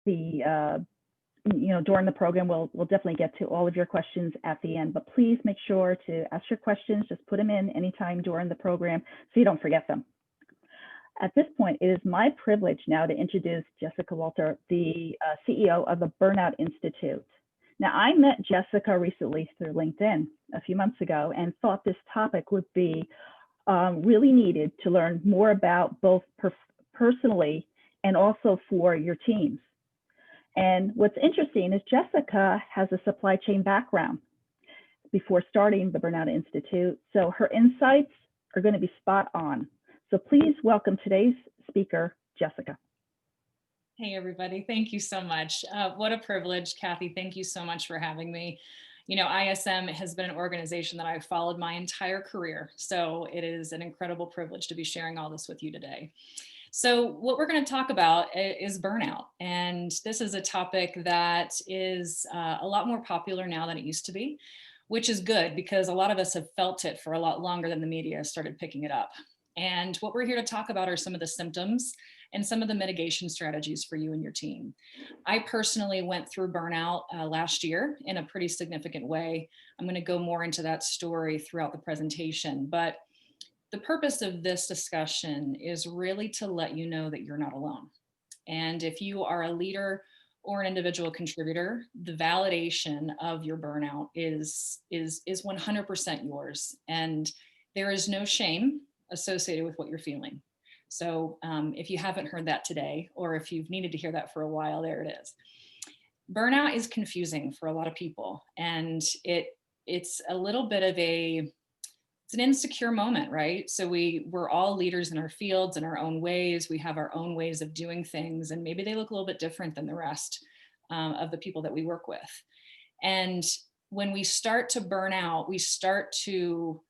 the during the program. We'll definitely get to all of your questions at the end, but please make sure to ask your questions. Just put them in anytime during the program so you don't forget them. At this point, it is my privilege now to introduce Jessica Walther, the CEO of the Burnout Institute. Now, I met Jessica recently through LinkedIn a few months ago and thought this topic would be really needed to learn more about, both personally and also for your teams. And what's interesting is Jessica has a supply chain background before starting the Burnout Institute, so her insights are going to be spot on. So please welcome today's speaker, Jessica. Hey, everybody. Thank you so much. What a privilege, Kathy. Thank you so much for having me. You know, ISM has been an organization that I've followed my entire career, so it is an incredible privilege to be sharing all this with you today. So what we're going to talk about is burnout. And this is a topic that is a lot more popular now than it used to be, which is good because a lot of us have felt it for a lot longer than the media started picking it up. And what we're here to talk about are some of the symptoms and some of the mitigation strategies for you and your team. I personally went through burnout last year in a pretty significant way. I'm going to go more into that story throughout the presentation, but the purpose of this discussion is really to let you know that you're not alone. And if you are a leader or an individual contributor, the validation of your burnout is 100% yours. And there is no shame associated with what you're feeling. So if you haven't heard that today, or if you've needed to hear that for a while, there it is. Burnout is confusing for a lot of people. And it's a little bit of it's an insecure moment, right? So we're all leaders in our fields in our own ways. We have our own ways of doing things, and maybe they look a little bit different than the rest of the people that we work with. And when we start to burn out, we start to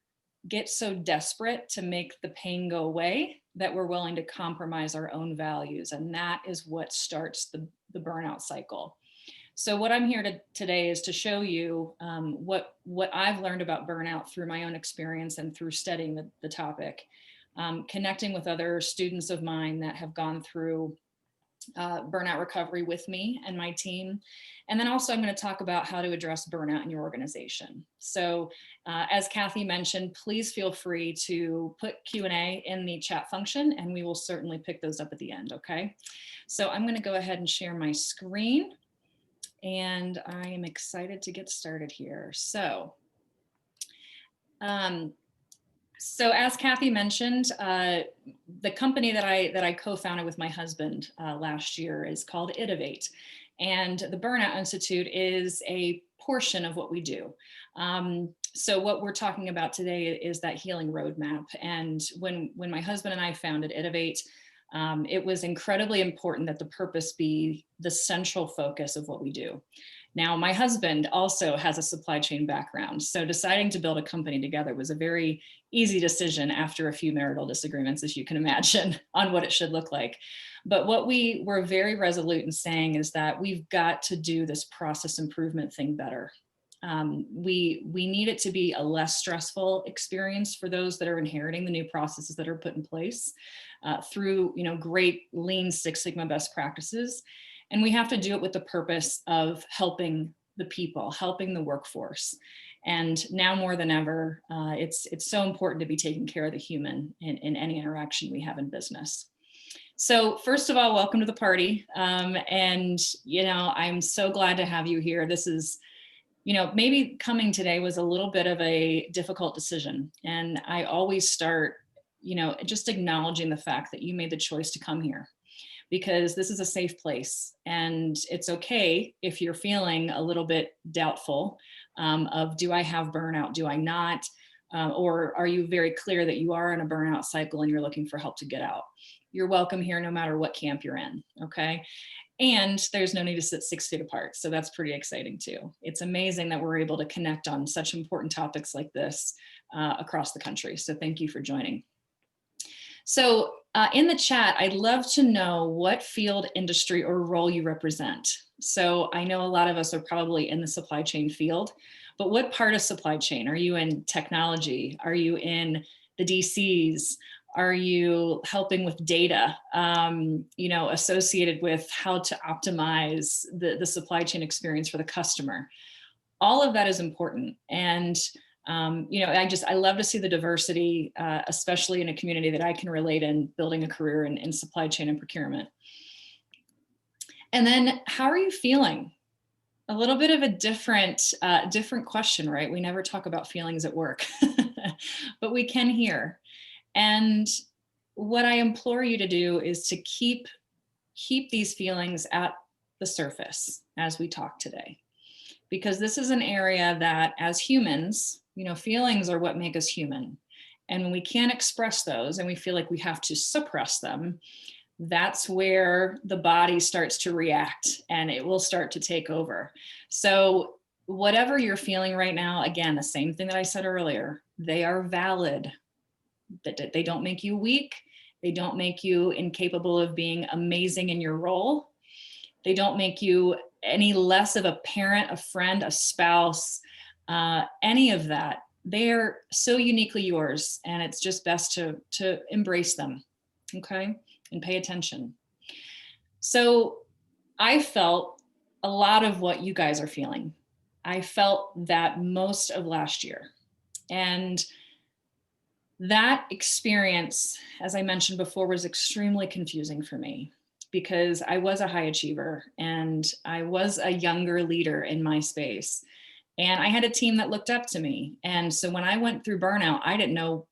get so desperate to make the pain go away that we're willing to compromise our own values. And that is what starts the burnout cycle. So what I'm here today is to show you what I've learned about burnout through my own experience and through studying the topic, connecting with other students of mine that have gone through burnout recovery with me and my team. And then also I'm going to talk about how to address burnout in your organization. So as Kathy mentioned, please feel free to put Q&A in the chat function and we will certainly pick those up at the end, okay? So I'm going to go ahead and share my screen. And I am excited to get started here. So as Kathy mentioned, the company that I co-founded with my husband last year is called Innovate. And the Burnout Institute is a portion of what we do. So what we're talking about today is that healing roadmap. And when my husband and I founded Innovate, it was incredibly important that the purpose be the central focus of what we do. Now, my husband also has a supply chain background, so deciding to build a company together was a very easy decision after a few marital disagreements, as you can imagine, on what it should look like. But what we were very resolute in saying is that we've got to do this process improvement thing better. We need it to be a less stressful experience for those that are inheriting the new processes that are put in place through great lean Six Sigma best practices. And we have to do it with the purpose of helping the people, helping the workforce. And now more than ever, it's so important to be taking care of the human in any interaction we have in business. So first of all, welcome to the party. And I'm so glad to have you here. This is maybe coming today was a little bit of a difficult decision. And I always start, just acknowledging the fact that you made the choice to come here because this is a safe place. And it's okay if you're feeling a little bit doubtful of, do I have burnout? Do I not? Or are you very clear that you are in a burnout cycle and you're looking for help to get out? You're welcome here no matter what camp you're in, okay? And there's no need to sit 6 feet apart. So that's pretty exciting too. It's amazing that we're able to connect on such important topics like this across the country. So thank you for joining. So in the chat, I'd love to know what field, industry, or role you represent. So I know a lot of us are probably in the supply chain field, but what part of supply chain? Are you in technology? Are you in the DCs? Are you helping with data, associated with how to optimize the supply chain experience for the customer? All of that is important. And, I love to see the diversity, especially in a community that I can relate in, building a career in supply chain and procurement. And then, how are you feeling? A little bit of a different question, right? We never talk about feelings at work, but we can here. And what I implore you to do is to keep these feelings at the surface as we talk today, because this is an area that, as humans, feelings are what make us human. And when we can't express those and we feel like we have to suppress them, that's where the body starts to react and it will start to take over. So whatever you're feeling right now, again, the same thing that I said earlier, they are valid. That they don't make you weak. They don't make you incapable of being amazing in your role. They don't make you any less of a parent, a friend, a spouse, any of that. They're so uniquely yours, and it's just best to embrace them, okay, and pay attention. So I felt a lot of what you guys are feeling. I felt that most of last year. And that experience, as I mentioned before, was extremely confusing for me because I was a high achiever and I was a younger leader in my space. And I had a team that looked up to me. And so when I went through burnout, I didn't know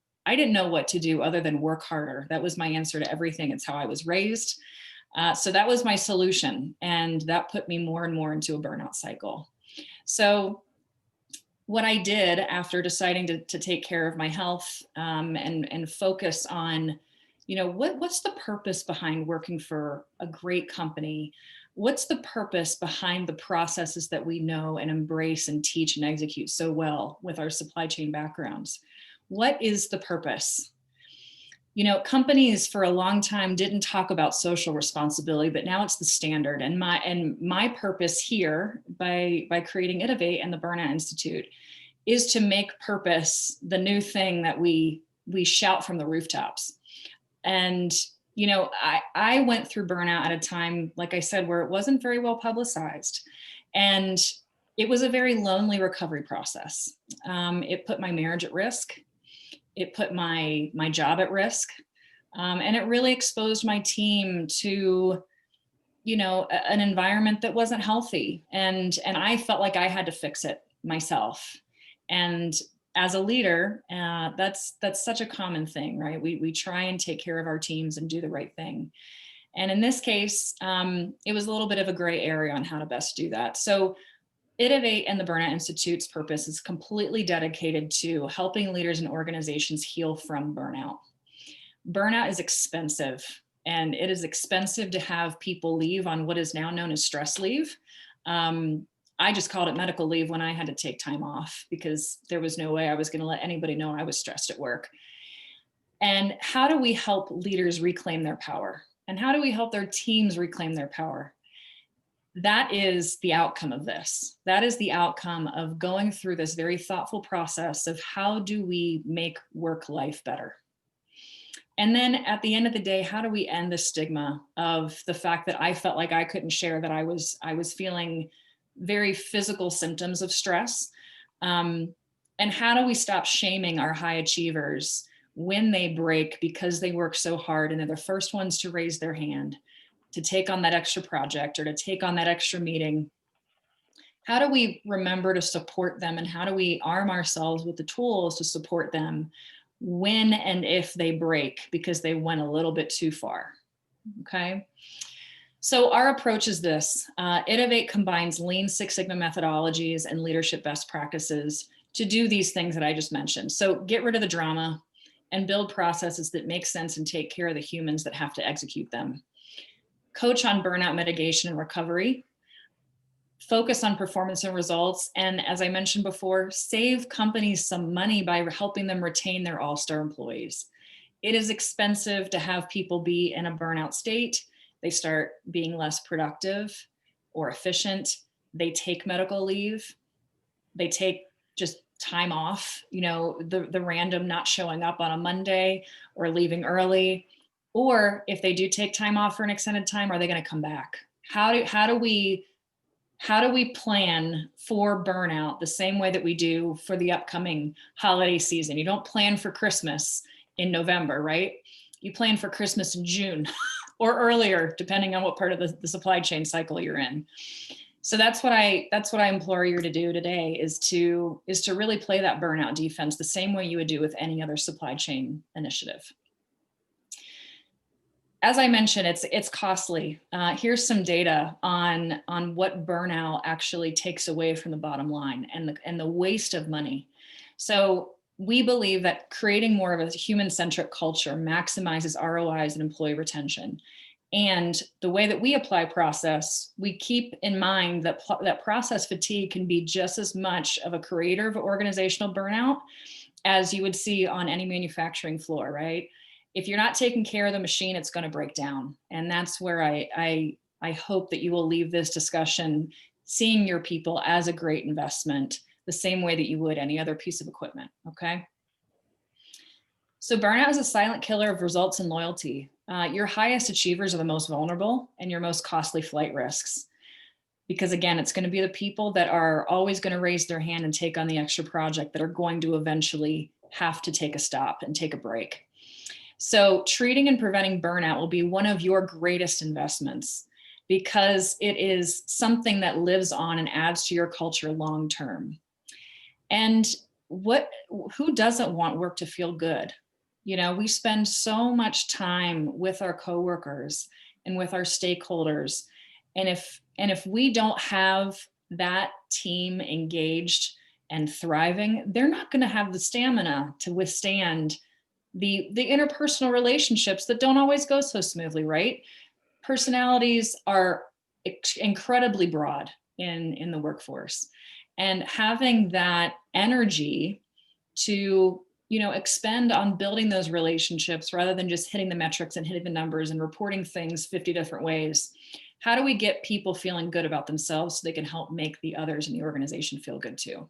what to do other than work harder. That was my answer to everything. It's how I was raised. So that was my solution. And that put me more and more into a burnout cycle. So what I did after deciding to take care of my health, and focus on, what's the purpose behind working for a great company? What's the purpose behind the processes that we know and embrace and teach and execute so well with our supply chain backgrounds? What is the purpose? Companies for a long time didn't talk about social responsibility, but now it's the standard. And my purpose here by creating Innovate and the Burnout Institute is to make purpose the new thing that we shout from the rooftops. And, I went through burnout at a time, like I said, where it wasn't very well publicized. And it was a very lonely recovery process. It put my marriage at risk. It put my job at risk. And it really exposed my team to, an environment that wasn't healthy. And I felt like I had to fix it myself. And as a leader, that's such a common thing, right? We try and take care of our teams and do the right thing. And in this case, it was a little bit of a gray area on how to best do that. So Innovate and the Burnout Institute's purpose is completely dedicated to helping leaders and organizations heal from burnout. Burnout is expensive, and it is expensive to have people leave on what is now known as stress leave. I just called it medical leave when I had to take time off because there was no way I was going to let anybody know I was stressed at work. And how do we help leaders reclaim their power? And how do we help their teams reclaim their power? That is the outcome of this. That is the outcome of going through this very thoughtful process of how do we make work life better? And then at the end of the day, how do we end the stigma of the fact that I felt like I couldn't share that I was feeling very physical symptoms of stress? And how do we stop shaming our high achievers when they break because they work so hard and they're the first ones to raise their hand, to take on that extra project or to take on that extra meeting? How do we remember to support them, and how do we arm ourselves with the tools to support them when and if they break because they went a little bit too far? Okay. So our approach is this. Innovate combines Lean Six Sigma methodologies and leadership best practices to do these things that I just mentioned. So get rid of the drama and build processes that make sense and take care of the humans that have to execute them. Coach on burnout mitigation and recovery. Focus on performance and results. And as I mentioned before, save companies some money by helping them retain their all-star employees. It is expensive to have people be in a burnout state. They start being less productive or efficient. They take medical leave. They take just time off, the random not showing up on a Monday or leaving early, or if they do take time off for an extended time, are they going to come back? How do we plan for burnout the same way that we do for the upcoming holiday season? You don't plan for Christmas in November, right? You plan for Christmas in June or earlier, depending on what part of the supply chain cycle you're in. So that's what I implore you to do today, is to really play that burnout defense the same way you would do with any other supply chain initiative. As I mentioned, it's costly. Here's some data on what burnout actually takes away from the bottom line and the waste of money. So we believe that creating more of a human-centric culture maximizes ROIs and employee retention. And the way that we apply process, we keep in mind that that process fatigue can be just as much of a creator of organizational burnout as you would see on any manufacturing floor, right? If you're not taking care of the machine, it's going to break down. And that's where I hope that you will leave this discussion seeing your people as a great investment, the same way that you would any other piece of equipment, okay? So burnout is a silent killer of results and loyalty. Your highest achievers are the most vulnerable and your most costly flight risks. Because again, it's going to be the people that are always going to raise their hand and take on the extra project that are going to eventually have to take a stop and take a break. So treating and preventing burnout will be one of your greatest investments, because it is something that lives on and adds to your culture long term. And who doesn't want work to feel good? We spend so much time with our coworkers and with our stakeholders. And if we don't have that team engaged and thriving, they're not going to have the stamina to withstand the interpersonal relationships that don't always go so smoothly, right? Personalities are incredibly broad in the workforce, and having that energy to expend on building those relationships rather than just hitting the metrics and hitting the numbers and reporting things 50 different ways. How do we get people feeling good about themselves so they can help make the others in the organization feel good too?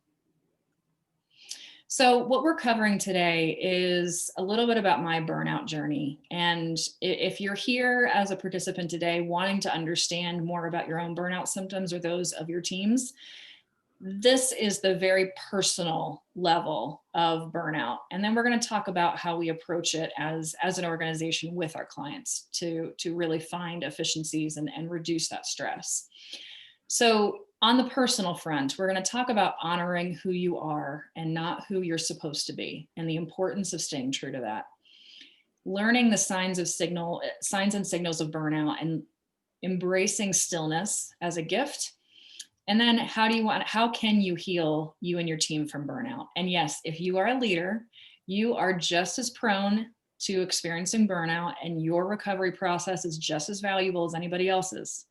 So what we're covering today is a little bit about my burnout journey. And if you're here as a participant today wanting to understand more about your own burnout symptoms or those of your teams, this is the very personal level of burnout. And then we're going to talk about how we approach it as an organization with our clients to really find efficiencies and reduce that stress. So on the personal front, we're going to talk about honoring who you are and not who you're supposed to be, and the importance of staying true to that. Learning the signs and signals of burnout, and embracing stillness as a gift. And then how can you heal you and your team from burnout? And yes, if you are a leader, you are just as prone to experiencing burnout, and your recovery process is just as valuable as anybody else's.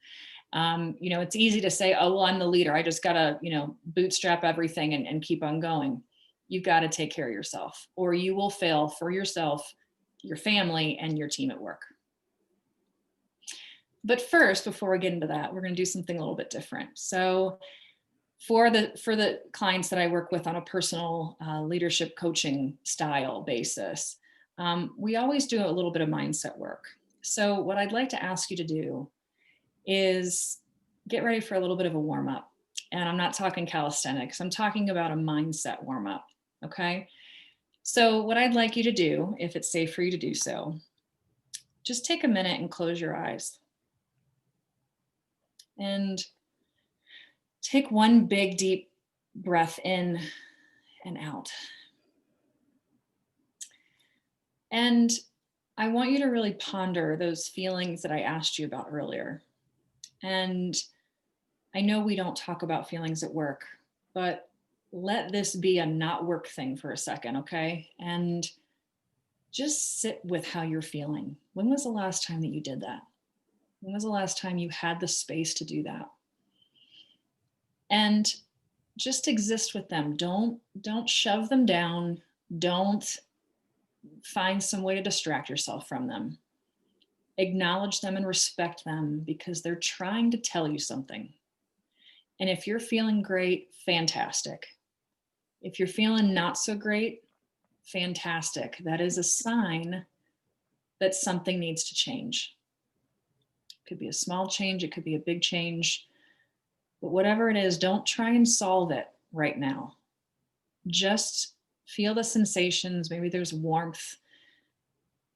It's easy to say, oh, well, I'm the leader. I just got to, bootstrap everything and keep on going. You've got to take care of yourself, or you will fail for yourself, your family, and your team at work. But first, before we get into that, we're going to do something a little bit different. So for the clients that I work with on a personal leadership coaching style basis, we always do a little bit of mindset work. So what I'd like to ask you to do is get ready for a little bit of a warm up. And I'm not talking calisthenics. I'm talking about a mindset warm up. Okay. So what I'd like you to do, if it's safe for you to do so, just take a minute and close your eyes. And take one big, deep breath in and out. And I want you to really ponder those feelings that I asked you about earlier. And I know we don't talk about feelings at work, but let this be a not work thing for a second, okay? And just sit with how you're feeling. When was the last time that you did that? When was the last time you had the space to do that? And just exist with them. Don't shove them down. Don't find some way to distract yourself from them. Acknowledge them and respect them, because they're trying to tell you something. And if you're feeling great, fantastic. If you're feeling not so great, fantastic. That is a sign that something needs to change. It could be a small change, it could be a big change, but whatever it is, don't try and solve it right now. Just feel the sensations. Maybe there's warmth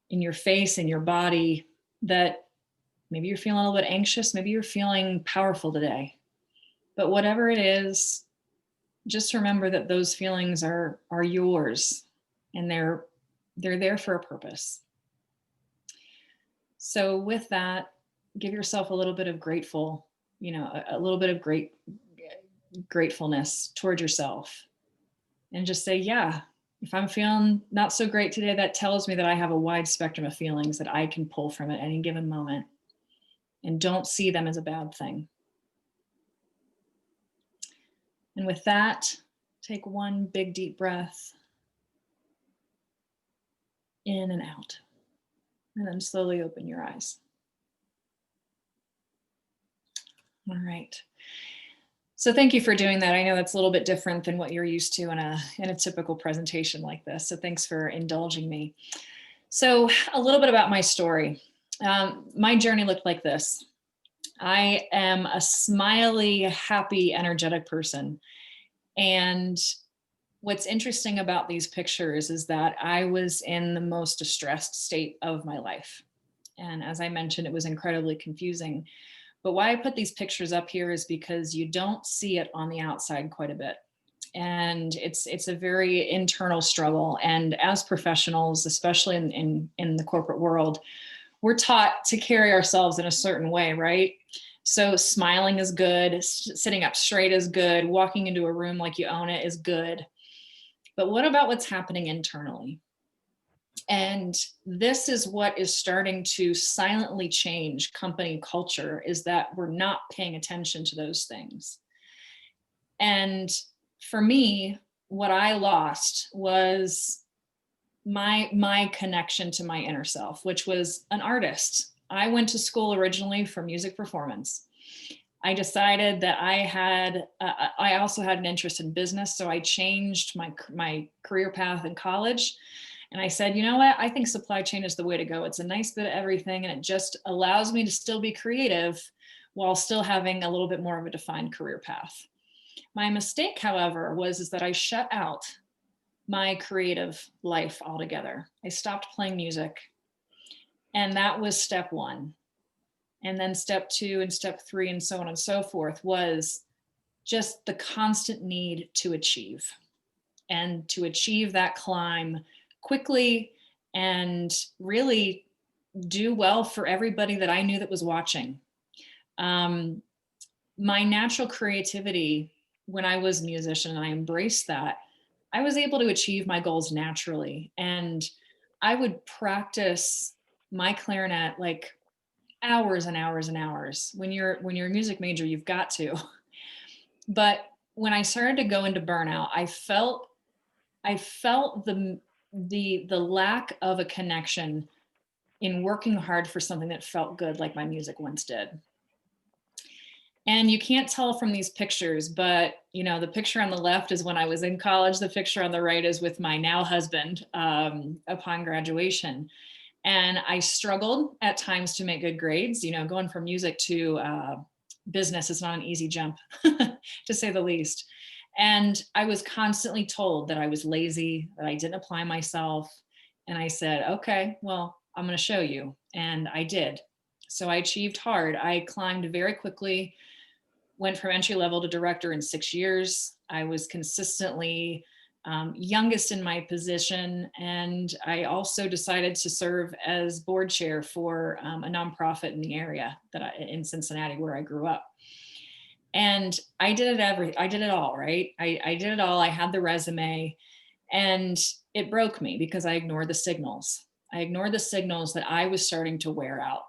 in your face, in your body, that maybe you're feeling a little bit anxious, maybe you're feeling powerful today. But whatever it is, just remember that those feelings are yours, and they're there for a purpose. So with that, give yourself a little bit of grateful, a little bit of gratefulness toward yourself, and just say, yeah, if I'm feeling not so great today, that tells me that I have a wide spectrum of feelings that I can pull from at any given moment, and don't see them as a bad thing. And with that, take one big deep breath in and out, and then slowly open your eyes. All right. So thank you for doing that. I know that's a little bit different than what you're used to in a typical presentation like this. So thanks for indulging me. So a little bit about my story. My journey looked like this. I am a smiley, happy, energetic person. And what's interesting about these pictures is that I was in the most distressed state of my life. And as I mentioned, it was incredibly confusing. But why I put these pictures up here is because you don't see it on the outside quite a bit. And it's a very internal struggle. And as professionals, especially in the corporate world, we're taught to carry ourselves in a certain way, right? So smiling is good, sitting up straight is good, walking into a room like you own it is good. But what about what's happening internally? And this is what is starting to silently change company culture, is that we're not paying attention to those things. And for me, what I lost was my connection to my inner self, which was an artist. I went to school originally for music performance. I decided that I also had an interest in business. So I changed my career path in college. And I said, you know what? I think supply chain is the way to go. It's a nice bit of everything. And it just allows me to still be creative while still having a little bit more of a defined career path. My mistake, however, is that I shut out my creative life altogether. I stopped playing music. And that was step one. And then step two and step three and so on and so forth was just the constant need to achieve, and to achieve that climb quickly and really do well for everybody that I knew that was watching. My natural creativity when I was a musician, and I embraced that, I was able to achieve my goals naturally. And I would practice my clarinet like hours and hours and hours. When you're a music major, you've got to. But when I started to go into burnout, I felt the lack of a connection in working hard for something that felt good, like my music once did. And you can't tell from these pictures, but the picture on the left is when I was in college. The picture on the right is with my now husband upon graduation. And I struggled at times to make good grades. Going from music to business is not an easy jump, to say the least. And I was constantly told that I was lazy, that I didn't apply myself. And I said, okay, well, I'm going to show you. And I did. So I achieved hard. I climbed very quickly, went from entry level to director in 6 years. I was consistently youngest in my position. And I also decided to serve as board chair for a nonprofit in the area in Cincinnati, where I grew up. And I did it all, right? I did it all. I had the resume, and it broke me because I ignored the signals. I ignored the signals that I was starting to wear out.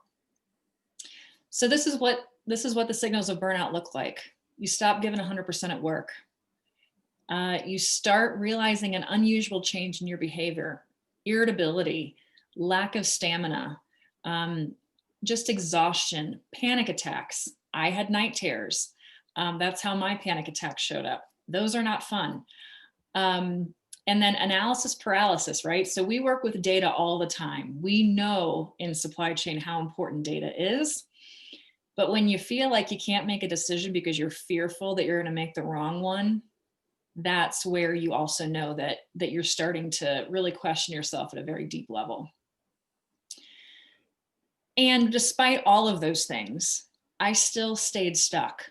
So this is what the signals of burnout look like. You stop giving 100% at work. You start realizing an unusual change in your behavior, irritability, lack of stamina, just exhaustion, panic attacks. I had night terrors. That's how my panic attacks showed up. Those are not fun. And then analysis paralysis, right? So we work with data all the time. We know in supply chain how important data is. But when you feel like you can't make a decision because you're fearful that you're going to make the wrong one, that's where you also know that you're starting to really question yourself at a very deep level. And despite all of those things, I still stayed stuck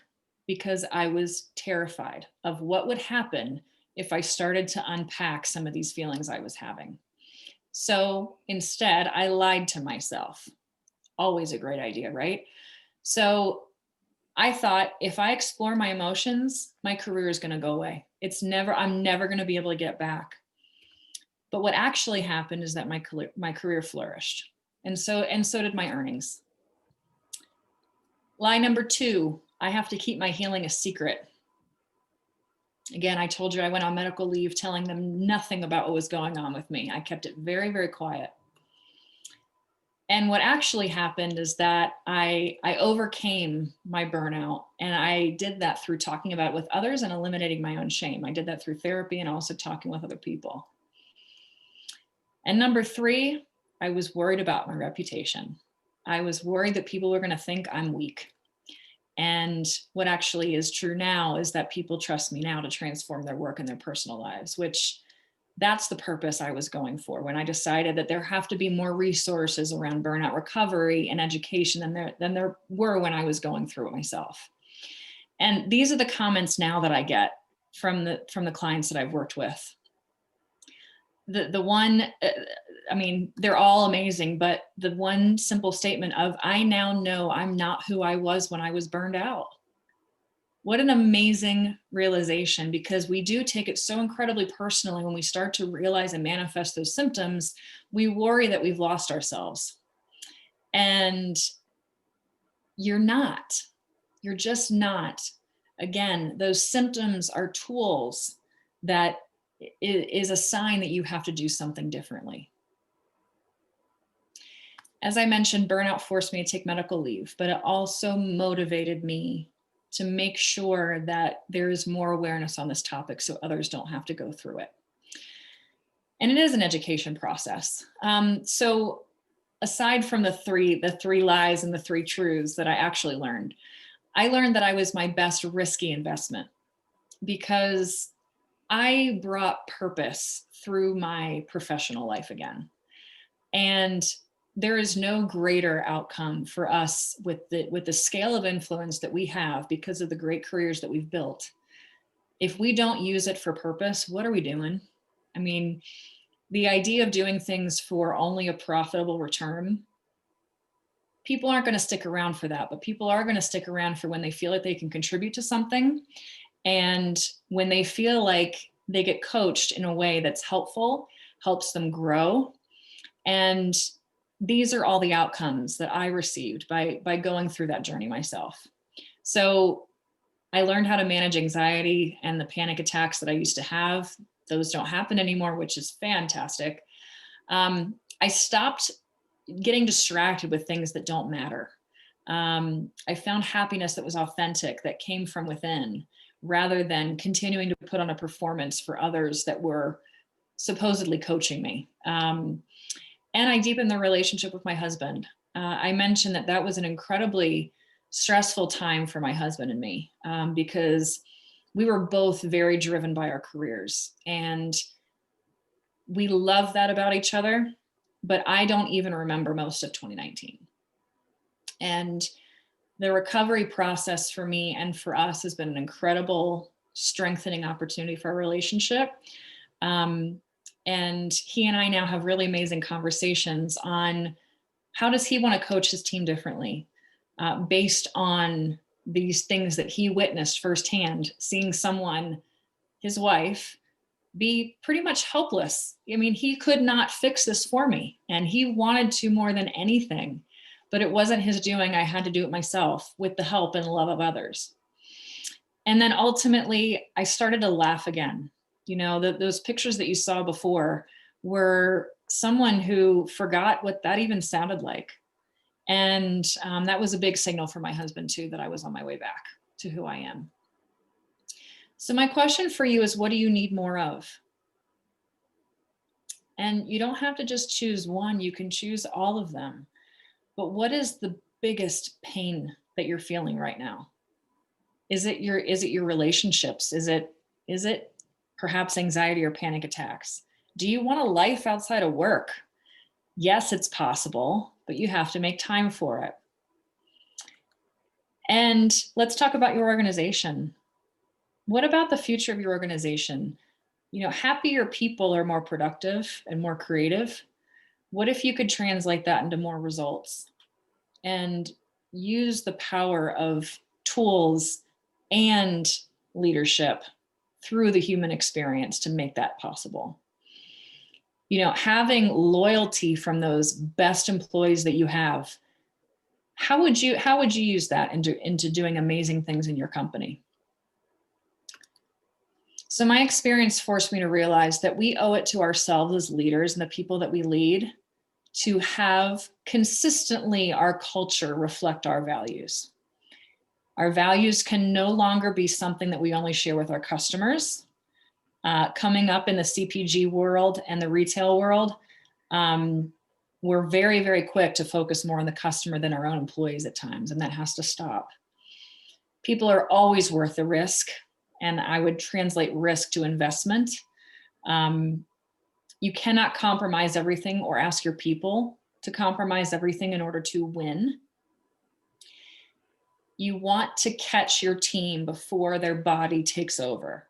because I was terrified of what would happen if I started to unpack some of these feelings I was having. So instead, I lied to myself. Always a great idea, right? So I thought if I explore my emotions, my career is going to go away. I'm never going to be able to get back. But what actually happened is that my career flourished. And so did my earnings. Lie number 2, I have to keep my healing a secret. Again, I told you I went on medical leave telling them nothing about what was going on with me. I kept it very, very quiet. And what actually happened is that I overcame my burnout, and I did that through talking about it with others and eliminating my own shame. I did that through therapy and also talking with other people. And number 3, I was worried about my reputation. I was worried that people were going to think I'm weak. And what actually is true now is that people trust me now to transform their work and their personal lives, which that's the purpose I was going for when I decided that there have to be more resources around burnout recovery and education than there were when I was going through it myself. And these are the comments now that I get from the clients that I've worked with. The one, I mean, they're all amazing, but the one simple statement of, I now know I'm not who I was when I was burned out. What an amazing realization, because we do take it so incredibly personally when we start to realize and manifest those symptoms. We worry that we've lost ourselves. And you're not. You're just not. Again, those symptoms are tools that is a sign that you have to do something differently. As I mentioned, burnout forced me to take medical leave, but it also motivated me to make sure that there is more awareness on this topic so others don't have to go through it. And it is an education process. So aside from the three lies and the 3 truths that I actually learned, I learned that I was my best risky investment because I brought purpose through my professional life again. And there is no greater outcome for us with the scale of influence that we have because of the great careers that we've built. If we don't use it for purpose, what are we doing? I mean, the idea of doing things for only a profitable return, people aren't going to stick around for that, but people are going to stick around for when they feel like they can contribute to something. And when they feel like they get coached in a way that's helpful, helps them grow. And these are all the outcomes that I received by going through that journey myself. So I learned how to manage anxiety and the panic attacks that I used to have. Those don't happen anymore, which is fantastic. I stopped getting distracted with things that don't matter. I found happiness that was authentic, that came from within, rather than continuing to put on a performance for others that were supposedly coaching me. And I deepened the relationship with my husband. I mentioned that was an incredibly stressful time for my husband and me because we were both very driven by our careers. And we love that about each other, but I don't even remember most of 2019. And the recovery process for me and for us has been an incredible strengthening opportunity for our relationship. And he and I now have really amazing conversations on how does he want to coach his team differently based on these things that he witnessed firsthand, seeing someone, his wife, be pretty much helpless. I mean, he could not fix this for me, and he wanted to more than anything, but it wasn't his doing. I had to do it myself with the help and love of others. And then ultimately, I started to laugh again. You know, those pictures that you saw before were someone who forgot what that even sounded like. And that was a big signal for my husband too, that I was on my way back to who I am. So my question for you is, what do you need more of? And you don't have to just choose one, you can choose all of them. But what is the biggest pain that you're feeling right now? Is it your relationships? Is it perhaps anxiety or panic attacks? Do you want a life outside of work? Yes, it's possible, but you have to make time for it. And let's talk about your organization. What about the future of your organization? Happier people are more productive and more creative. What if you could translate that into more results and use the power of tools and leadership through the human experience to make that possible? Having loyalty from those best employees that you have, how would you use that into doing amazing things in your company? So my experience forced me to realize that we owe it to ourselves as leaders and the people that we lead to have consistently our culture reflect our values. Our values can no longer be something that we only share with our customers. Coming up in the CPG world and the retail world, we're very, very quick to focus more on the customer than our own employees at times, and that has to stop. People are always worth the risk, and I would translate risk to investment. You cannot compromise everything or ask your people to compromise everything in order to win. You want to catch your team before their body takes over.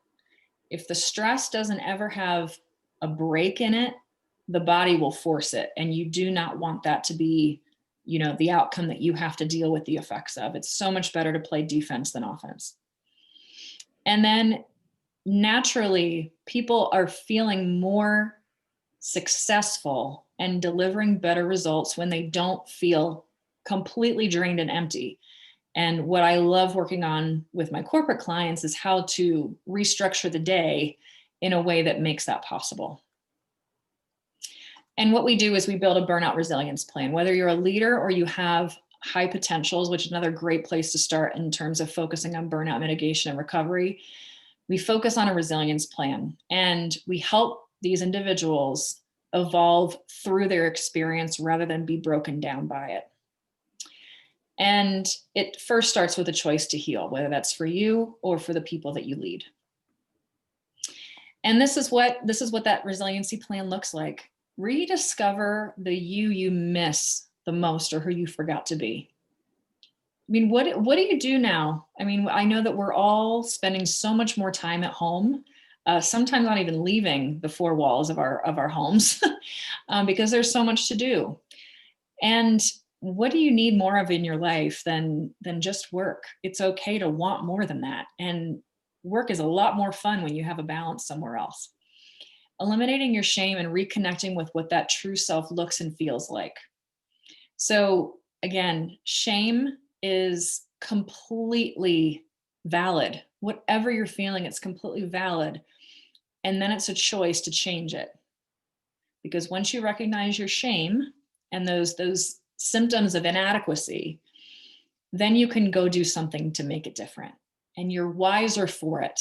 If the stress doesn't ever have a break in it, the body will force it. And you do not want that to be, the outcome that you have to deal with the effects of. It's so much better to play defense than offense. And then naturally, people are feeling more successful and delivering better results when they don't feel completely drained and empty. And what I love working on with my corporate clients is how to restructure the day in a way that makes that possible. And what we do is we build a burnout resilience plan. Whether you're a leader or you have high potentials, which is another great place to start in terms of focusing on burnout mitigation and recovery, we focus on a resilience plan, and we help these individuals evolve through their experience rather than be broken down by it. And it first starts with a choice to heal, whether that's for you or for the people that you lead. And this is what that resiliency plan looks like. Rediscover the you miss the most or who you forgot to be. I mean, what do you do now? I mean, I know that we're all spending so much more time at home, sometimes not even leaving the four walls of our homes because there's so much to do. And what do you need more of in your life than just work? It's okay to want more than that. And work is a lot more fun when you have a balance somewhere else. Eliminating your shame and reconnecting with what that true self looks and feels like. So again, shame is completely valid. Whatever you're feeling, it's completely valid. And then it's a choice to change it. Because once you recognize your shame and those symptoms of inadequacy, then you can go do something to make it different. And you're wiser for it.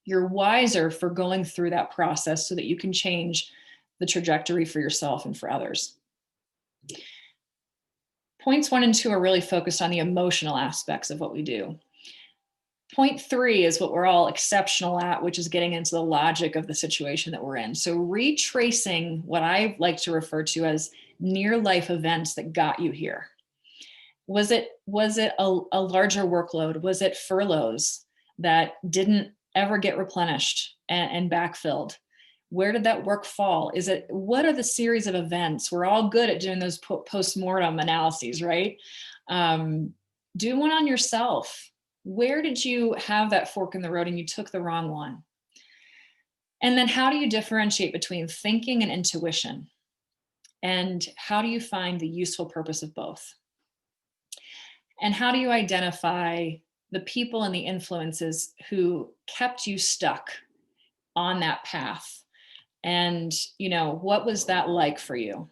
You're wiser for going through that process so that you can change the trajectory for yourself and for others. Points 1 and 2 are really focused on the emotional aspects of what we do. Point 3 is what we're all exceptional at, which is getting into the logic of the situation that we're in. So retracing what I like to refer to as near life events that got you here. Was it a larger workload? Was it furloughs that didn't ever get replenished and backfilled? Where did that work fall? What are the series of events? We're all good at doing those post-mortem analyses, right? Do one on yourself. Where did you have that fork in the road and you took the wrong one? And then how do you differentiate between thinking and intuition? And how do you find the useful purpose of both? And how do you identify the people and the influences who kept you stuck on that path? And, what was that like for you?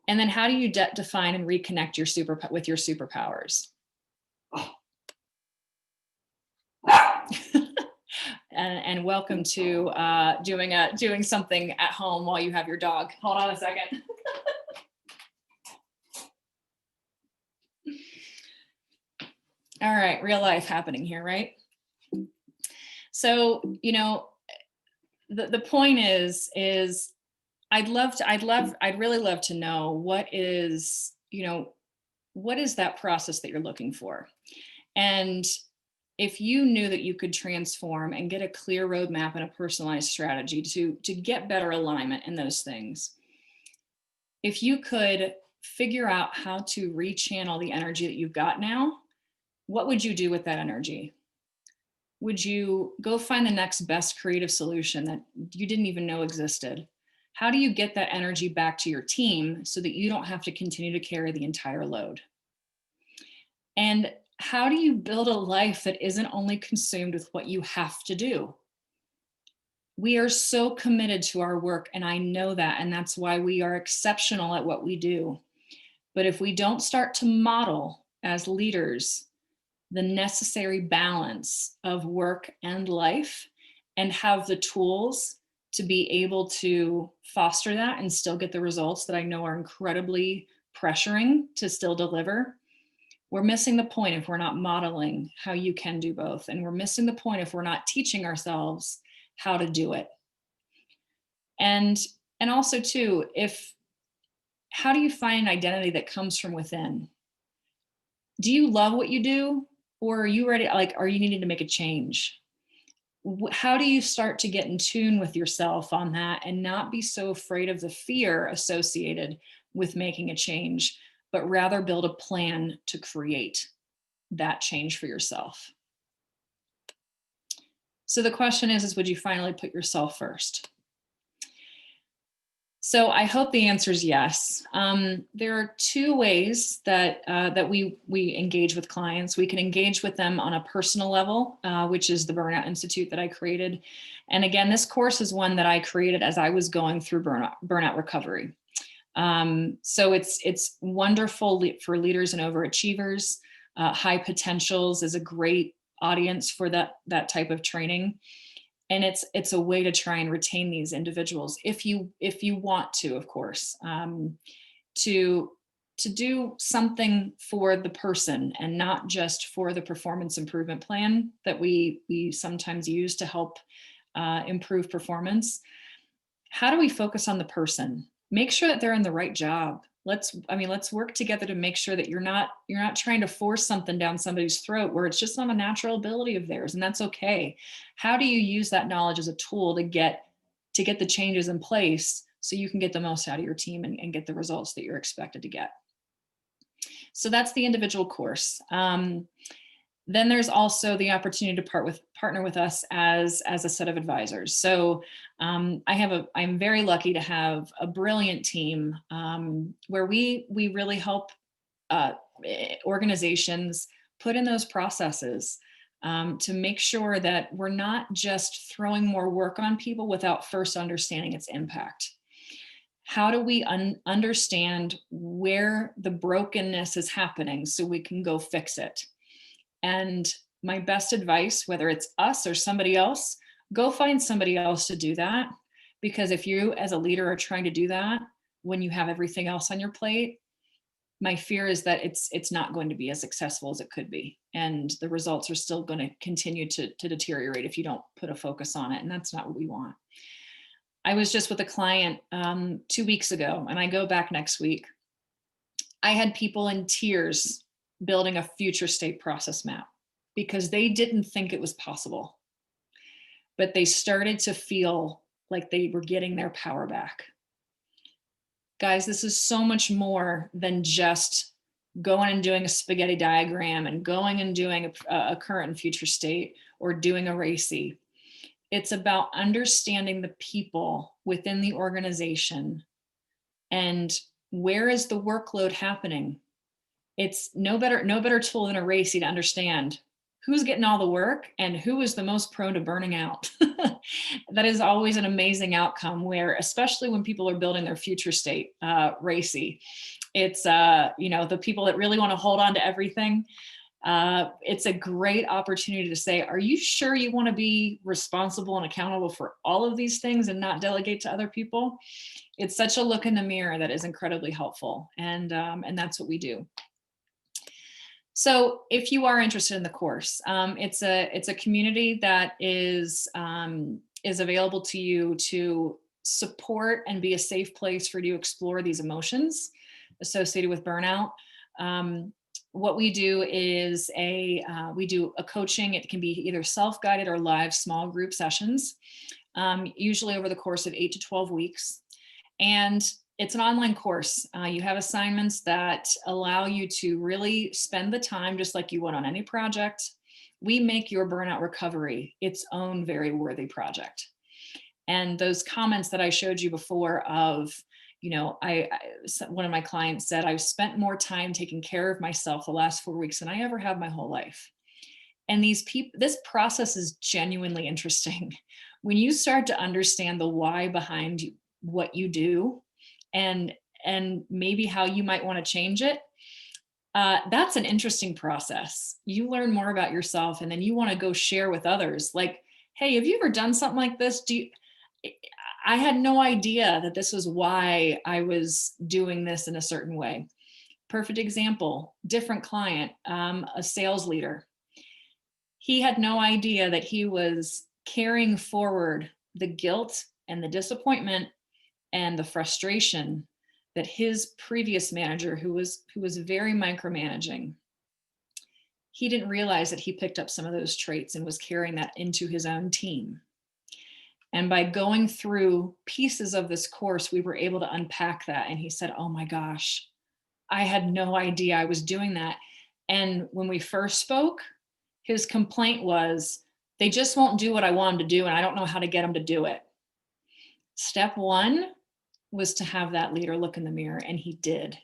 And then how do you define and reconnect with your superpowers? and welcome to doing something at home while you have your dog. Hold on a second. All right, real life happening here, right? So, the point is I'd really love to know what is that process that you're looking for. And if you knew that you could transform and get a clear roadmap and a personalized strategy to get better alignment in those things, if you could figure out how to rechannel the energy that you've got now, what would you do with that energy? Would you go find the next best creative solution that you didn't even know existed? How do you get that energy back to your team so that you don't have to continue to carry the entire load? And how do you build a life that isn't only consumed with what you have to do? We are so committed to our work, and I know that, and that's why we are exceptional at what we do. But if we don't start to model as leaders the necessary balance of work and life and have the tools to be able to foster that and still get the results that I know are incredibly pressuring to still deliver, we're missing the point if we're not modeling how you can do both. And we're missing the point if we're not teaching ourselves how to do it. And also too, how do you find an identity that comes from within? Do you love what you do? Or are you ready, are you needing to make a change? How do you start to get in tune with yourself on that and not be so afraid of the fear associated with making a change, but rather build a plan to create that change for yourself? So the question is would you finally put yourself first? So I hope the answer is yes. There are two ways that we engage with clients. We can engage with them on a personal level, which is the Burnout Institute that I created. And again, this course is one that I created as I was going through burnout recovery. So it's wonderful for leaders and overachievers. High potentials is a great audience for that type of training. And it's a way to try and retain these individuals if you want to, of course, to do something for the person and not just for the performance improvement plan that we sometimes use to help improve performance. How do we focus on the person? Make sure that they're in the right job. Let's work together to make sure that you're not trying to force something down somebody's throat where it's just not a natural ability of theirs, and that's okay. How do you use that knowledge as a tool to get the changes in place so you can get the most out of your team and get the results that you're expected to get? So that's the individual course. Then there's also the opportunity to partner with us as a set of advisors. So I'm very lucky to have a brilliant team where we really help organizations put in those processes to make sure that we're not just throwing more work on people without first understanding its impact. How do we understand where the brokenness is happening so we can go fix it? And my best advice, whether it's us or somebody else, go find somebody else to do that. Because if you as a leader are trying to do that when you have everything else on your plate, my fear is that it's not going to be as successful as it could be. And the results are still going to continue to deteriorate if you don't put a focus on it. And that's not what we want. I was just with a client 2 weeks ago, and I go back next week. I had people in tears building a future state process map because they didn't think it was possible, but they started to feel like they were getting their power back. Guys, this is so much more than just going and doing a spaghetti diagram and going and doing a current and future state or doing a RACI. It's about understanding the people within the organization and where is the workload happening. It's no better tool than a RACI to understand who's getting all the work and who is the most prone to burning out. That is always an amazing outcome where, especially when people are building their future state RACI, it's the people that really want to hold on to everything. It's a great opportunity to say, are you sure you want to be responsible and accountable for all of these things and not delegate to other people? It's such a look in the mirror that is incredibly helpful. And that's what we do. So if you are interested in the course, it's a community that is available to you to support and be a safe place for you to explore these emotions associated with burnout. What we do is we do a coaching. It can be either self-guided or live small group sessions, usually over the course of 8 to 12 weeks. And it's an online course. You have assignments that allow you to really spend the time just like you would on any project. We make your burnout recovery its own very worthy project. And those comments that I showed you before of, one of my clients said, I've spent more time taking care of myself the last 4 weeks than I ever have my whole life. And this process is genuinely interesting. When you start to understand the why behind what you do, and maybe how you might want to change it, that's an interesting process. You learn more about yourself, and then you want to go share with others. Like, hey, have you ever done something like this? I had no idea that this was why I was doing this in a certain way. Perfect example, different client, a sales leader. He had no idea that he was carrying forward the guilt and the disappointment and the frustration that his previous manager, who was very micromanaging, he didn't realize that he picked up some of those traits and was carrying that into his own team. And by going through pieces of this course, we were able to unpack that. And he said, oh my gosh, I had no idea I was doing that. And when we first spoke, his complaint was, they just won't do what I want them to do, and I don't know how to get them to do it. Step one was to have that leader look in the mirror, and he did.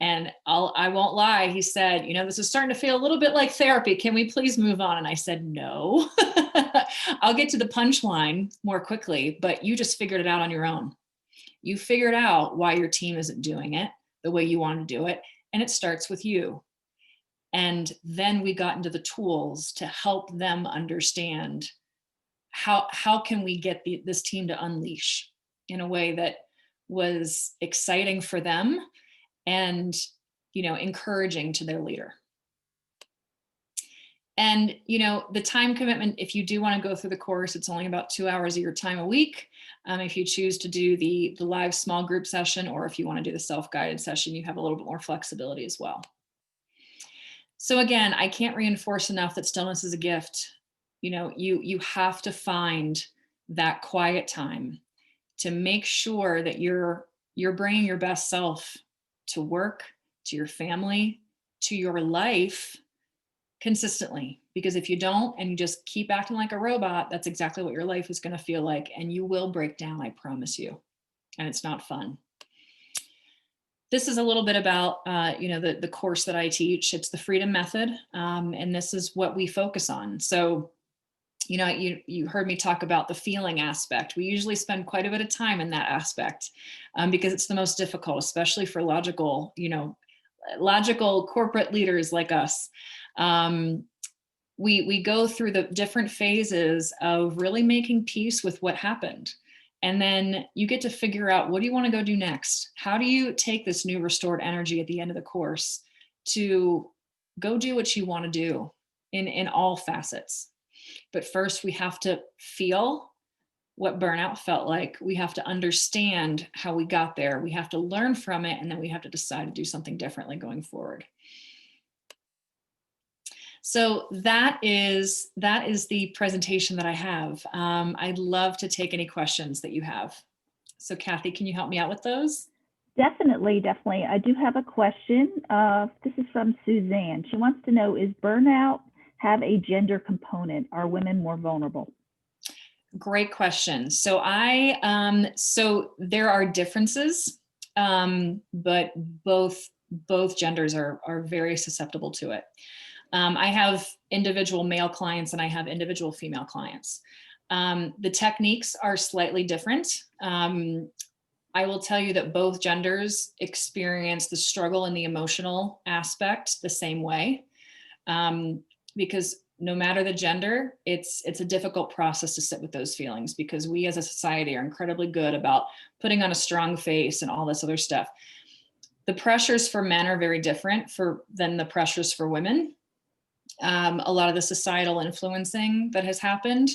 And I won't lie, he said, this is starting to feel a little bit like therapy. Can we please move on? And I said, no, I'll get to the punchline more quickly, but you just figured it out on your own. You figured out why your team isn't doing it the way you want to do it. And it starts with you. And then we got into the tools to help them understand how can we get this team to unleash in a way that was exciting for them and encouraging to their leader. And the time commitment, if you do want to go through the course, it's only about 2 hours of your time a week. If you choose to do the live small group session, or if you want to do the self-guided session, you have a little bit more flexibility as well. So again, I can't reinforce enough that stillness is a gift. You have to find that quiet time to make sure that you're bringing your best self to work, to your family, to your life consistently. Because if you don't, and you just keep acting like a robot, that's exactly what your life is going to feel like. And you will break down, I promise you. And it's not fun. This is a little bit about, the course that I teach. It's the Freedom Method. And this is what we focus on. So, you heard me talk about the feeling aspect. We usually spend quite a bit of time in that aspect because it's the most difficult, especially for logical corporate leaders like us. We go through the different phases of really making peace with what happened. And then you get to figure out, what do you want to go do next? How do you take this new restored energy at the end of the course to go do what you want to do in all facets? But first, we have to feel what burnout felt like. We have to understand how we got there. We have to learn from it, and then we have to decide to do something differently going forward. So that is the presentation that I have. I'd love to take any questions that you have. So Kathy, can you help me out with those? Definitely. I do have a question. This is from Suzanne. She wants to know, is burnout have a gender component? Are women more vulnerable? Great question. So so there are differences, but both genders are very susceptible to it. I have individual male clients and I have individual female clients. The techniques are slightly different. I will tell you that both genders experience the struggle and the emotional aspect the same way. Because no matter the gender, it's a difficult process to sit with those feelings, because we as a society are incredibly good about putting on a strong face and all this other stuff. The pressures for men are very different than the pressures for women. A lot of the societal influencing that has happened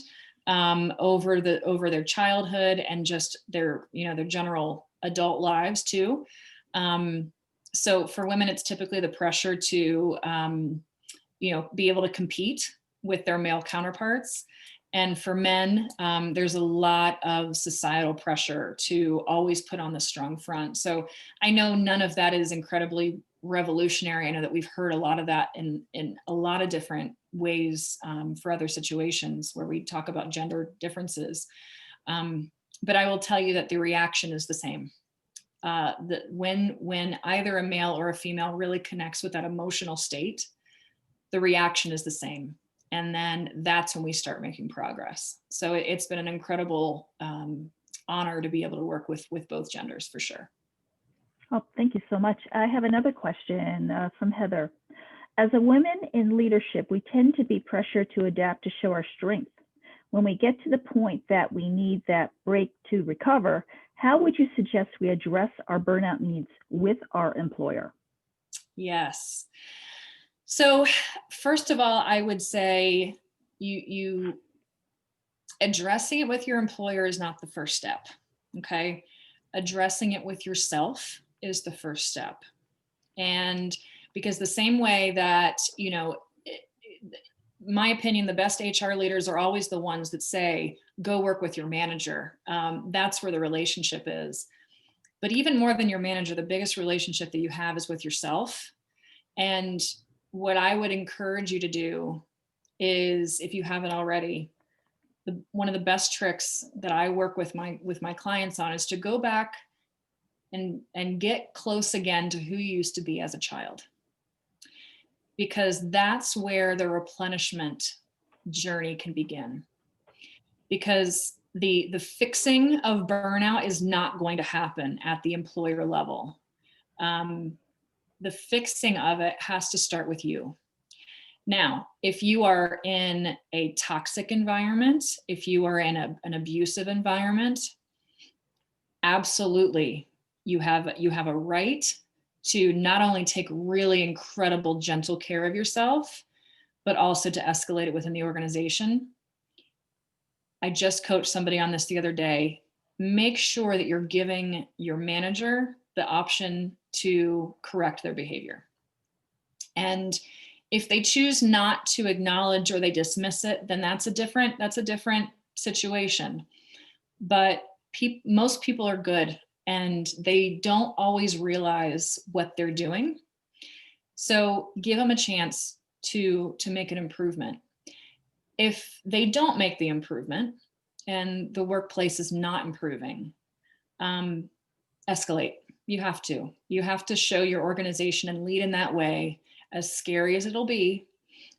over their childhood and just their general adult lives too. So for women, it's typically the pressure to be able to compete with their male counterparts. And for men, there's a lot of societal pressure to always put on the strong front. So I know none of that is incredibly revolutionary. I know that we've heard a lot of that in a lot of different ways for other situations where we talk about gender differences. But I will tell you that the reaction is the same. That when either a male or a female really connects with that emotional state, the reaction is the same. And then that's when we start making progress. So it's been an incredible honor to be able to work with both genders, for sure. Oh, thank you so much. I have another question from Heather. As a woman in leadership, we tend to be pressured to adapt to show our strength. When we get to the point that we need that break to recover, how would you suggest we address our burnout needs with our employer? Yes. So first of all, I would say you addressing it with your employer is not the first step. Okay. Addressing it with yourself is the first step. And because the same way that, my opinion, the best HR leaders are always the ones that say, go work with your manager. That's where the relationship is. But even more than your manager, the biggest relationship that you have is with yourself. And what I would encourage you to do is, if you haven't already, one of the best tricks that I work with my clients on is to go back and get close again to who you used to be as a child. Because that's where the replenishment journey can begin. Because the fixing of burnout is not going to happen at the employer level. The fixing of it has to start with you. Now, if you are in a toxic environment, if you are in an abusive environment, absolutely, you have a right to not only take really incredible, gentle care of yourself, but also to escalate it within the organization. I just coached somebody on this the other day. Make sure that you're giving your manager the option to correct their behavior. And if they choose not to acknowledge or they dismiss it, then that's a different situation. But most people are good and they don't always realize what they're doing. So give them a chance to make an improvement. If they don't make the improvement and the workplace is not improving, escalate. You have to show your organization and lead in that way, as scary as it'll be,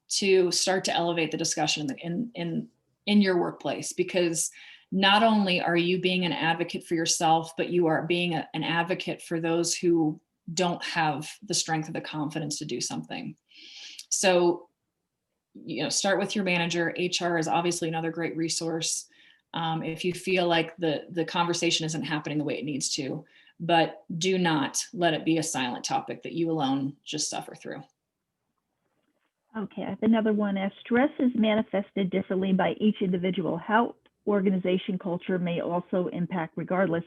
to start to elevate the discussion in your workplace. Because not only are you being an advocate for yourself, but you are being an advocate for those who don't have the strength or the confidence to do something. So, start with your manager. HR is obviously another great resource. If you feel like the conversation isn't happening the way it needs to, but do not let it be a silent topic that you alone just suffer through. Okay, I have another one. As stress is manifested differently by each individual, how organization culture may also impact regardless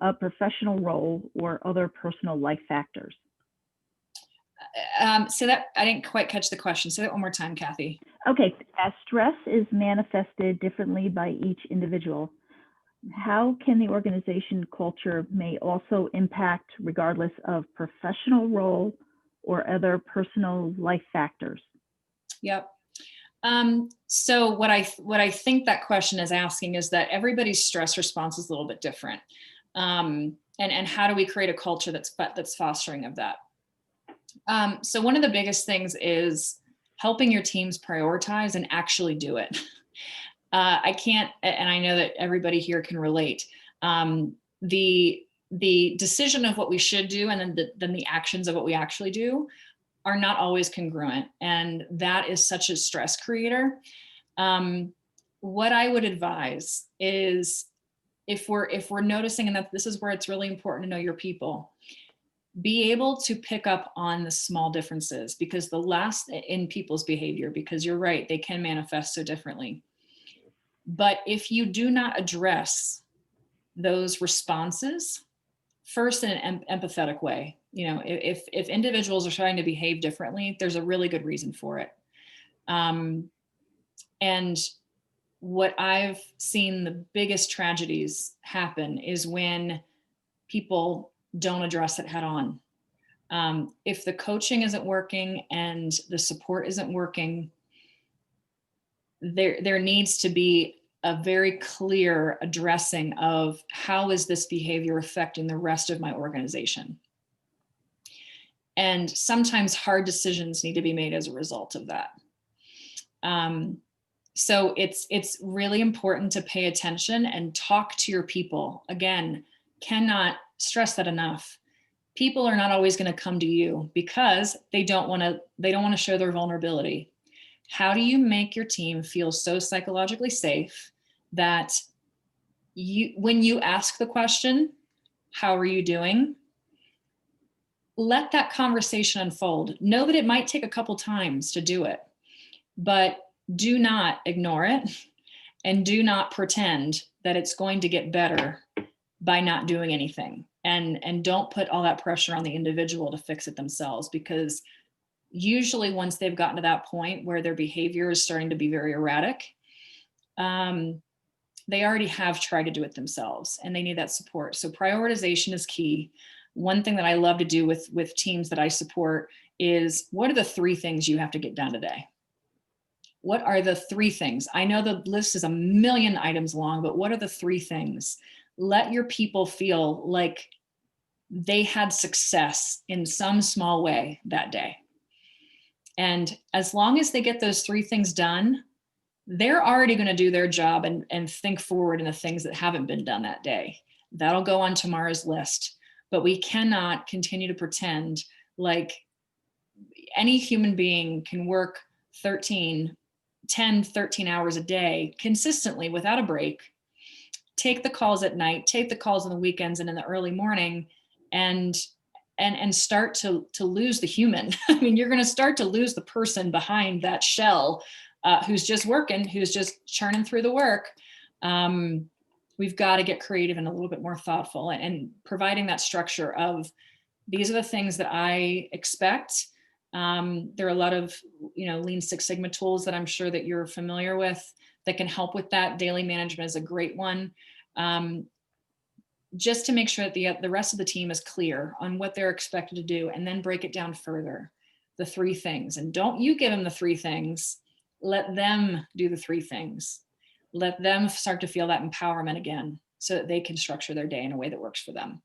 of professional role or other personal life factors. So that I didn't quite catch the question. Say that one more time, Kathy. Okay, as stress is manifested differently by each individual, how can the organization culture may also impact regardless of professional role or other personal life factors? Yep. So what I think that question is asking is that everybody's stress response is a little bit different. And how do we create a culture that's fostering of that? So one of the biggest things is helping your teams prioritize and actually do it. I can't, and I know that everybody here can relate. The decision of what we should do and then the actions of what we actually do are not always congruent. And that is such a stress creator. What I would advise is, if we're noticing, and that this is where it's really important to know your people, be able to pick up on the small differences, because the last in people's behavior, because you're right, they can manifest so differently. But if you do not address those responses first in an empathetic way, if individuals are trying to behave differently, there's a really good reason for it. And what I've seen the biggest tragedies happen is when people don't address it head on. If the coaching isn't working and the support isn't working, there needs to be a very clear addressing of, how is this behavior affecting the rest of my organization? And sometimes hard decisions need to be made as a result of that. So it's really important to pay attention and talk to your people. Again, cannot stress that enough. People are not always going to come to you because they don't want to show their vulnerability. How do you make your team feel so psychologically safe that when you ask the question, how are you doing? Let that conversation unfold. Know that it might take a couple times to do it, but do not ignore it, and do not pretend that it's going to get better by not doing anything. And don't put all that pressure on the individual to fix it themselves, because usually once they've gotten to that point where their behavior is starting to be very erratic, they already have tried to do it themselves and they need that support. So prioritization is key. One thing that I love to do with teams that I support is, what are the 3 things you have to get done today? What are the 3 things? I know the list is a million items long, but what are the 3 things? Let your people feel like they had success in some small way that day. And as long as they get those 3 things done, they're already going to do their job and think forward in the things that haven't been done that day. That'll go on tomorrow's list. But we cannot continue to pretend like any human being can work 10, 13 hours a day consistently without a break, take the calls at night, take the calls on the weekends and in the early morning, and start to lose the human. I mean, you're going to start to lose the person behind that shell, who's just working, who's just churning through the work. We've got to get creative and a little bit more thoughtful, and providing that structure of, these are the things that I expect. There are a lot of, Lean Six Sigma tools that I'm sure that you're familiar with that can help with that. Daily management is a great one. Just to make sure that the rest of the team is clear on what they're expected to do, and then break it down further, the 3 things. And don't you give them the 3 things, let them do the 3 things. Let them start to feel that empowerment again, so that they can structure their day in a way that works for them.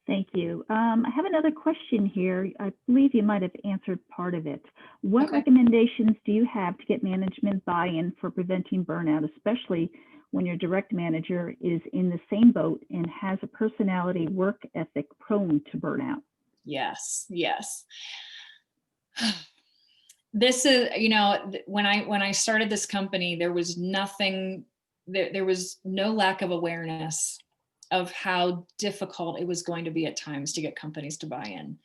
Thank you. I have another question here. I believe you might have answered part of it. What recommendations do you have to get management buy-in for preventing burnout, especially when your direct manager is in the same boat and has a personality, work ethic prone to burnout? Yes. This is, when I started this company, there was nothing, there was no lack of awareness of how difficult it was going to be at times to get companies to buy in.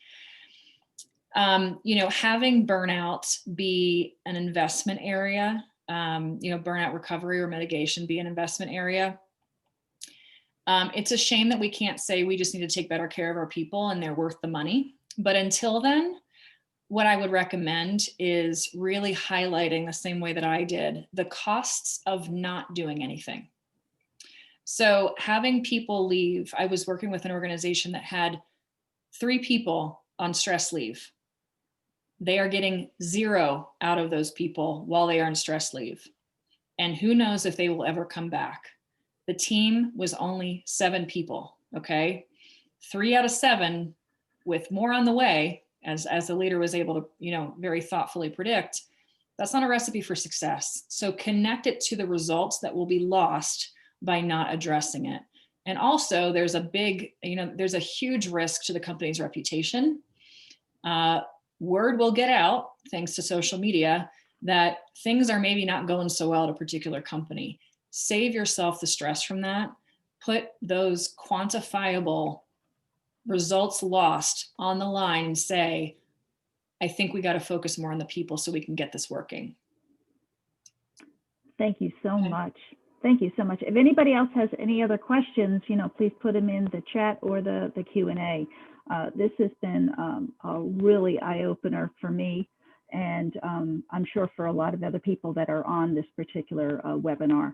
Having burnout be an investment area, burnout recovery or mitigation be an investment area. It's a shame that we can't say we just need to take better care of our people and they're worth the money. But until then, what I would recommend is really highlighting, the same way that I did, the costs of not doing anything. So having people leave, I was working with an organization that had 3 people on stress leave. They are getting 0 out of those people while they are on stress leave. And who knows if they will ever come back. The team was only 7 people, okay? 3 out of 7, with more on the way, as the leader was able to, very thoughtfully predict. That's not a recipe for success. So connect it to the results that will be lost by not addressing it. And also there's a huge risk to the company's reputation. word will get out, thanks to social media, that things are maybe not going so well at a particular company. Save yourself the stress from that. Put those quantifiable results lost on the line and say, I think we got to focus more on the people so we can get this working. Thank you so much. Thank you so much. If anybody else has any other questions, please put them in the chat or the Q&A. This has been a really eye-opener for me, and I'm sure for a lot of other people that are on this particular webinar.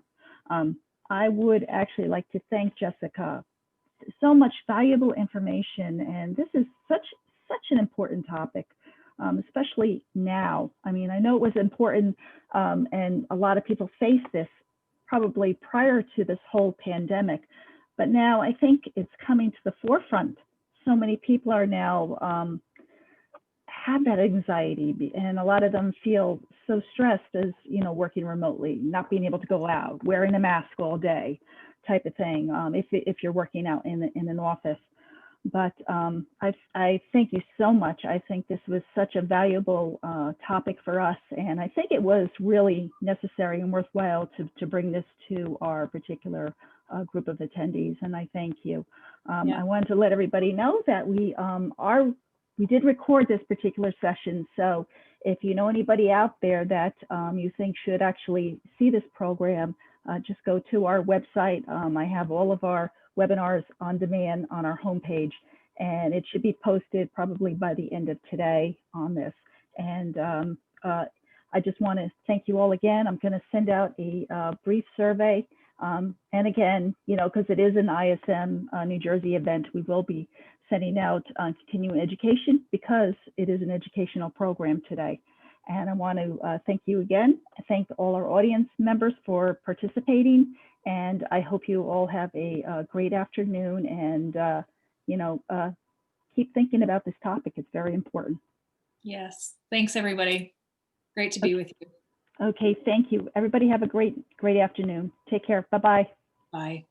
I would actually like to thank Jessica. So much valuable information, and this is such an important topic, especially now. I mean, I know it was important, and a lot of people face this probably prior to this whole pandemic, but now I think it's coming to the forefront. So many people are now have that anxiety, and a lot of them feel so stressed as working remotely, not being able to go out, wearing a mask all day, type of thing. If you're working out in an office. But I thank you so much. I think this was such a valuable topic for us, and I think it was really necessary and worthwhile to bring this to our particular group of attendees, and I thank you. I wanted to let everybody know that we did record this particular session, so if you know anybody out there that you think should actually see this program, just go to our website. I have all of our webinars on demand on our homepage, and it should be posted probably by the end of today on this. And I just want to thank you all again. I'm going to send out a brief survey. And again, because it is an ISM New Jersey event, we will be sending out continuing education because it is an educational program today. And I want to thank you again. Thank all our audience members for participating. And I hope you all have a great afternoon, and keep thinking about this topic. It's very important. Yes. Thanks, everybody. Great to be with you. Okay, thank you. Everybody have a great afternoon. Take care. Bye-bye. Bye.